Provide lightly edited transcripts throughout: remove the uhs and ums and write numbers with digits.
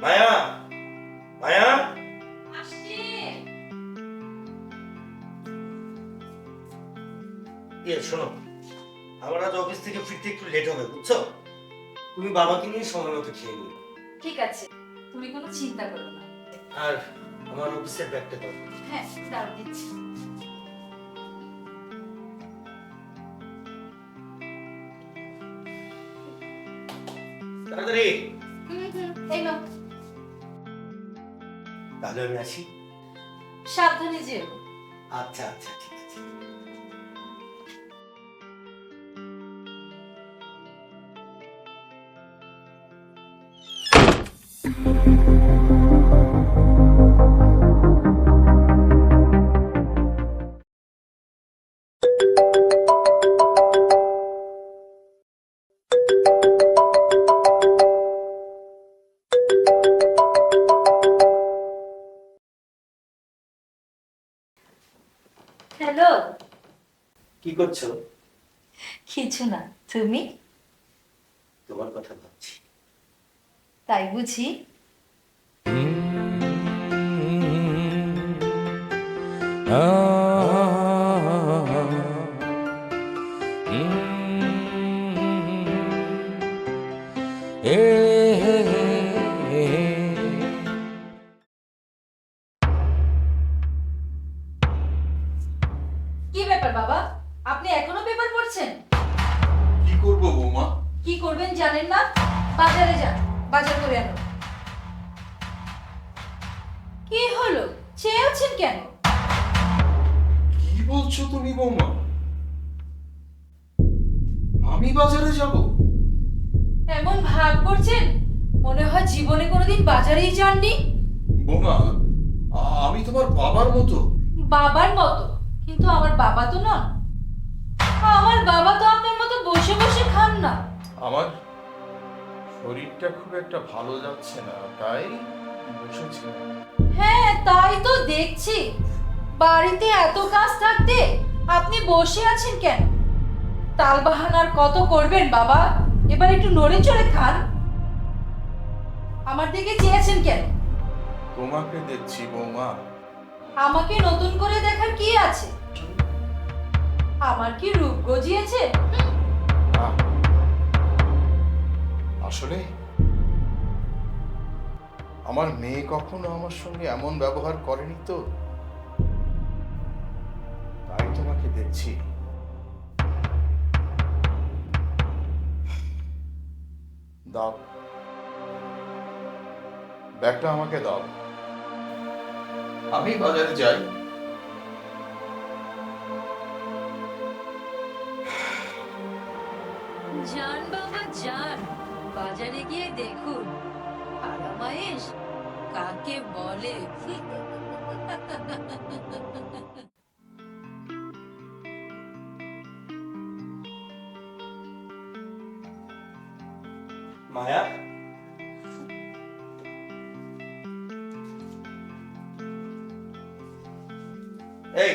মায়া, মায়া, আসছি। শোনো, আমার আজ অফিস থেকে ফিরতে একটু লেট হবে, বুঝছো? তুমি বাবাকে নিয়ে সময় মতো খেয়ে নিও। ঠিক আছে, তুমি কোনো চিন্তা করো না। আর আমার অফিসের ব্যাগটা দাও। হ্যাঁ, দাঁড়াও দিচ্ছি। তাড়াতাড়ি। এই নাও। তাহলে আমি আসি। সাবধানে যেও। আচ্ছা আচ্ছা, ঠিক আছে। হ্যালো। কি করছো? কিছু না, তুমি? তোমার কথা ভাবছি। তাই বুঝি? কি ব্যাপার বাবা, আপনি এখনো পেপার পড়ছেন? কি করব বৌমা? কি করবেন জানেন না? বাজারে যান, বাজার করে আনো। কি হলো, চেয়ে আছেন কেন? কি বলছো তুমি বৌমা? আমি বাজারে যাব? এমন ভাব করছেন, মনে হয় জীবনে কোনোদিন বাজারেই যাননি। বৌমা, আমি তোমার বাবার মতো। বাবার মতো? কিন্তু আমার বাবা তো নন। আমার বাবা তো আপনার মতো বসে বসে খান না। আমার শরীরটা খুব একটা ভালো যাচ্ছে না, তাই বসেছি। হ্যাঁ, তাই তো দেখছি। বাড়িতে এত কাজ থাকতে আপনি বসে আছেন কেন? তালবাহানার কত করবেন বাবা? এবার একটু নড়ে চড়ে খান। আমার দিকে চেয়েছেন কেন? তোমাকে দেখছি বৌমা। আমাকে নতুন করে দেখার কি আছে? আমার কি রূপ গজিয়েছে? না, আসলে আমার মেয়ে কখনো আমার সঙ্গে এমন ব্যবহার করেনি তো, তাই তোমাকে দেখছি। দাও, ব্যাগটা আমাকে দাও, আমি বাজারে যাই। যান বাবা যান, বাজারে গিয়ে দেখুন আরামায়েশ কাকে বলে। মায়া, এই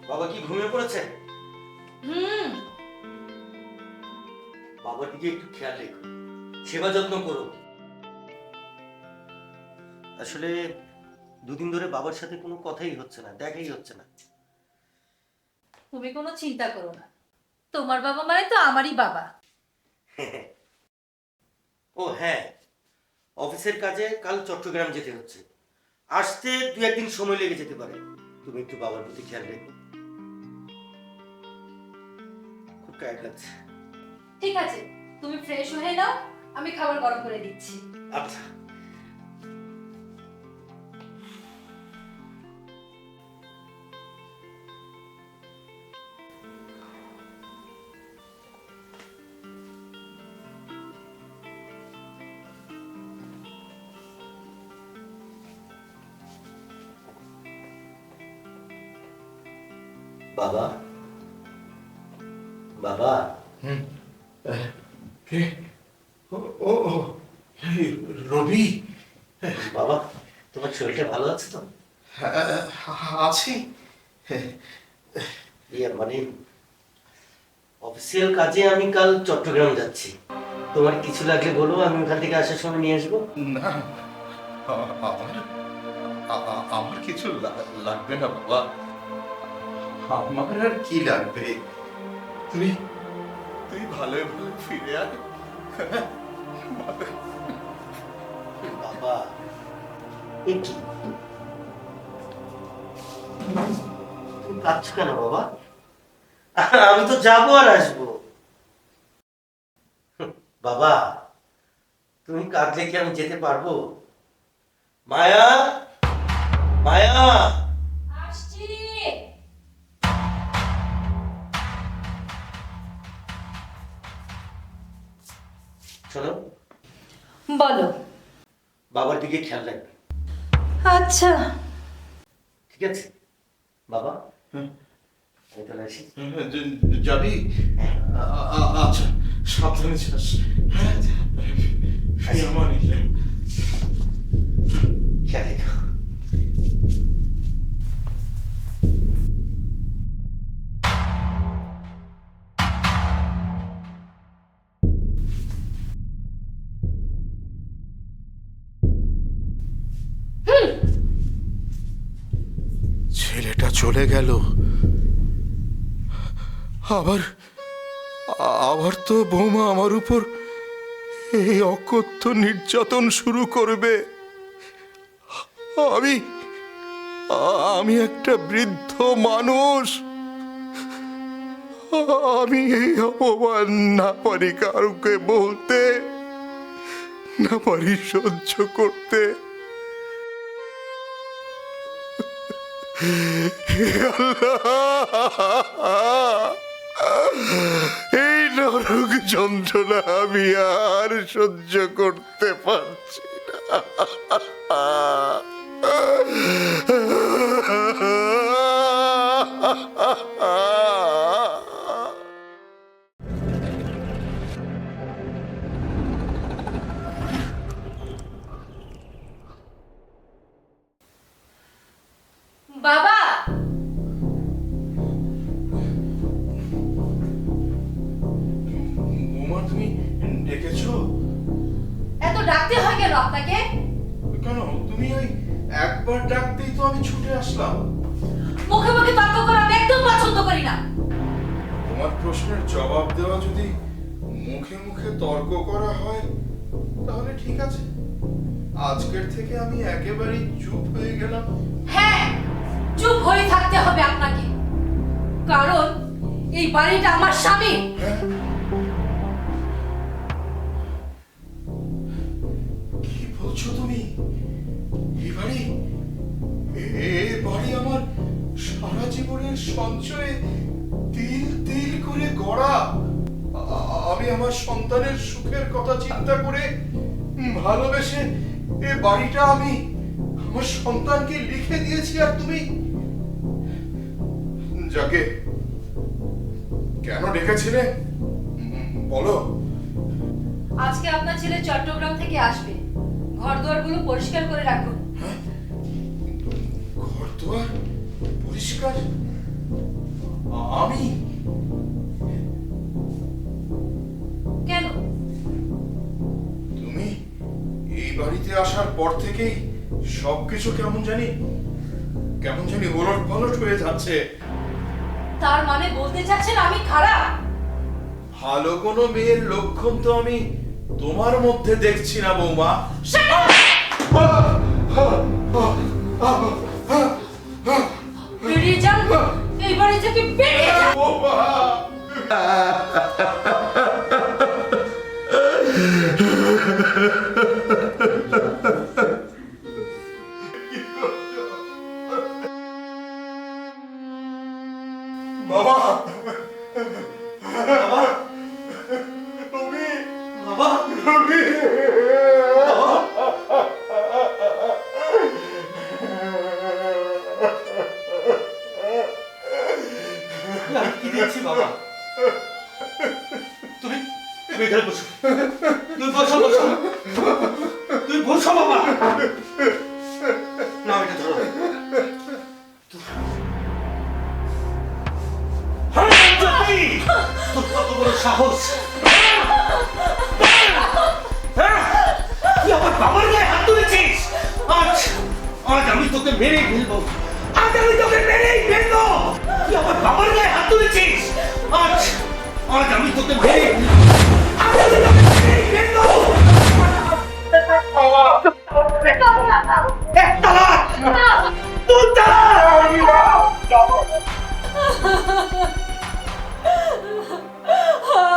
বাবা কি ঘুমিয়ে পড়েছে? হুম। বাবার দিকে একটু খেয়াল রেখো, সেবা যত্ন করো। আসলে দুদিন ধরে বাবার সাথে কোনো কথাই হচ্ছে না, দেখাই হচ্ছে না। তুমি কোনো চিন্তা করো না, তোমার বাবা মানে তো আমারই বাবা। ও হ্যাঁ, অফিসের কাজে কাল চট্টগ্রাম যেতে হচ্ছে, আসতে দু একদিন সময় লেগে যেতে পারে। তুমি একটু বাবার প্রতি খেয়াল রেখো। খুব টায়ার্ড লাগছে। ঠিক আছে, তুমি ফ্রেশ হয়ে নাও, আমি খাবার গরম করে দিচ্ছি। আচ্ছা। বাবা, বাবা। কে? ও ও ও, এই রবি। বাবা, তোমার শরীরটা ভালো আছে তো? আছি। ইয়ে মানে অফিসিয়াল কাজে আমি কাল চট্টগ্রাম যাচ্ছি। তোমার কিছু লাগলে বলো, আমি ওখান থেকে আসার সময় নিয়ে আসবো। না, আমার আমার কিছু লাগবে না বাবা। আমার আর কি লাগবে? তুই তুই ভালো ভালো ফিরে আয়। বাবা, এ কি? তুমি কাঁদছো কেন বাবা? আমি তো যাবো আর আসবো। বাবা, তুমি কাঁদলে কি আমি যেতে পারবো? মায়া, মায়া, আসছি। শোনো, বলো। বাবার দিকে খেয়াল রাখবে, আচ্ছা। ঠিক আছে বাবা? আমি তাহলে আসি। যাবি? আচ্ছা, সাবধানে যাস। আমার খেয়াল রেখো। ছেলেটা চলে গেল, আবার আবার তো বৌমা আমার উপর এই অকথ্য নির্যাতন শুরু করবে। আমি আমি একটা বৃদ্ধ মানুষ, আমি এই অপমান না পারি কাউকে বলতে, না পারি সহ্য করতে। হে আল্লাহ, এই নরক যন্ত্রণা আমি আর সহ্য করতে পারছি না। বাবা, বৌমা, তুমি ডেকেছো? এত ডাকতে হয় কেন আপনাকে? কেন, তুমি ওই একবার ডাকতেই তো আমি ছুটে আসলাম। মুখে মুখে তর্ক করা আমি একদম পছন্দ করি না। তোমার প্রশ্নের জবাব দেওয়া যদি মুখে মুখে তর্ক করা হয় তাহলে ঠিক আছে, আজকের থেকে আমি একেবারেই চুপ হয়ে গেলাম। হ্যাঁ, চুপ হয়ে থাকতে হবে আপনাকে, কারণ এই বাড়িটা আমার স্বামীর। হ্যাঁ? কি বলছো তুমি? এই বাড়ি, এই বাড়ি আমার সারা জীবনের সঞ্চয়ে তিল তিল করে গড়া। আমি আমার সন্তানের সুখের কথা চিন্তা করে ভালোবেসে এ বাড়িটা আমি আমার সন্তানকে লিখে দিয়েছি, আর তুমি যাকে কেন ডেকেছিলে বলো। আজকে আপনার ছেলে চট্টগ্রাম থেকে আসবে, ঘরদুয়ারগুলো পরিষ্কার করে রাখুন। হ্যাঁ? ঘরদুয়ার পরিষ্কার? আমি? কেন? তুমি এই বাড়িতে আসার পর থেকেই সবকিছু কেমন জানি ওলট পালট হয়ে যাচ্ছে। তার মানে বলতে চাচ্ছেন আমি খারাপ? ভালো কোনো মেয়ের লক্ষণ তো আমি তোমার মধ্যে দেখছি না বৌমা। বেরিয়ে যান, এই বাড়ি থেকে বেরিয়ে যান। বৌমা! বাবা! বাবা, রবি! বাবা, রবি! আমি কি দিচ্ছি বাবা? তুমি তুমি এখানে বসো, তুমি বসো বসো, তুমি বসো বাবা। না, এটা ধরো। তোর কত বড় সাহস! তোকে মেরেই ফেলবো, আজ আমি তোকে মেরেই ফেলবো। তুই আমার বাবার গায়ে হাত তুলেছিস, আজ আজ আমি তোকে মেরেই ফেলবো, আজ আমি তোকে মেরেই ফেলবো। এক তালাক, দুই তালাক।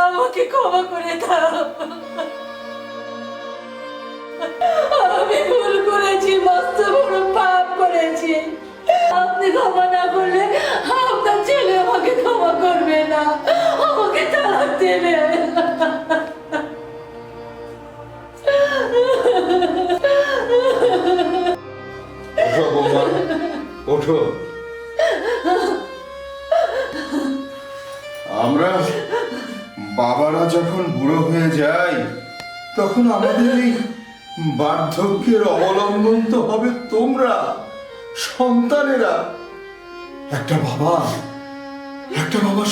আমাকে ক্ষমা করে দাও, আমি ভুল করেছি, মস্ত বড় পাপ করেছি। আপনি ক্ষমা না করলে আপনার ছেলে আমাকে ক্ষমা করবে না, আমাকে তালাক দেবে। ওঠো বৌমা, ওঠো। আমরা বাবারা যখন বুড়ো হয়ে যাই, তখন আমাদের এই বার্ধক্যের অবলম্বন তো হবে তোমরা, সন্তানেরা। একটা বাবা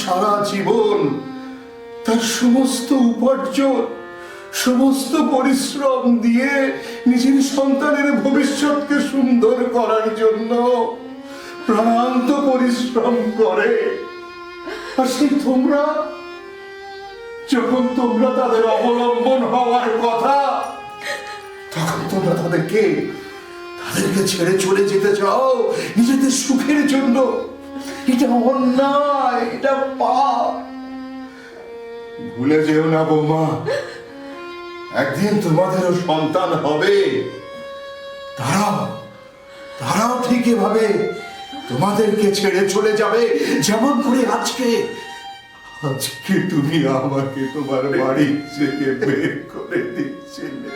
সারা জীবন তার সমস্ত উপার্জন, সমস্ত পরিশ্রম দিয়ে নিজের সন্তানের ভবিষ্যৎকে সুন্দর করার জন্য প্রাণান্ত পরিশ্রম করে। আর সেই তোমরা, যখন তোমরা তাদের অবলম্বন হওয়ার কথা, তখন তোমরা তাদেরকে ছেড়ে চলে যেতে চাও নিজেদের সুখের জন্য। এটা অন্যায়, এটা পাপ। ভুলে যেও না বৌমা, একদিন তোমাদেরও সন্তান হবে, তারাও ঠিক এভাবে তোমাদেরকে ছেড়ে চলে যাবে, যেমন করে আজকে তুমি আমাকে তোমার বাড়ি থেকে বের করে দিচ্ছিলে।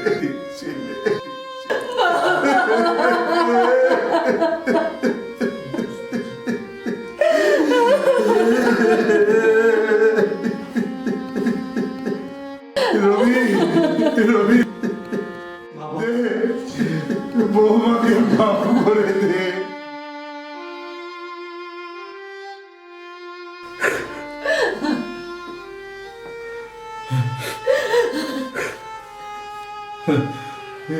রবি, বৌমাকে মাফ করে দে।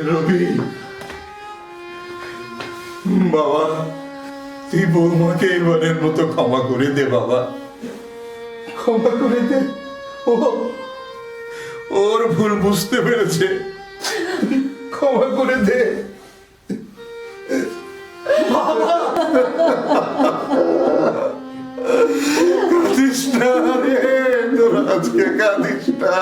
রবি, বাবা, তুই বৌমাকে এবারের মতো ক্ষমা করে দে বাবা, ক্ষমা করে দে। ওর ভুল বুঝতে পেরেছে, ক্ষমা করে দে বাবা। কাঁদিস না রে, তোর আজকে কাঁদিস না।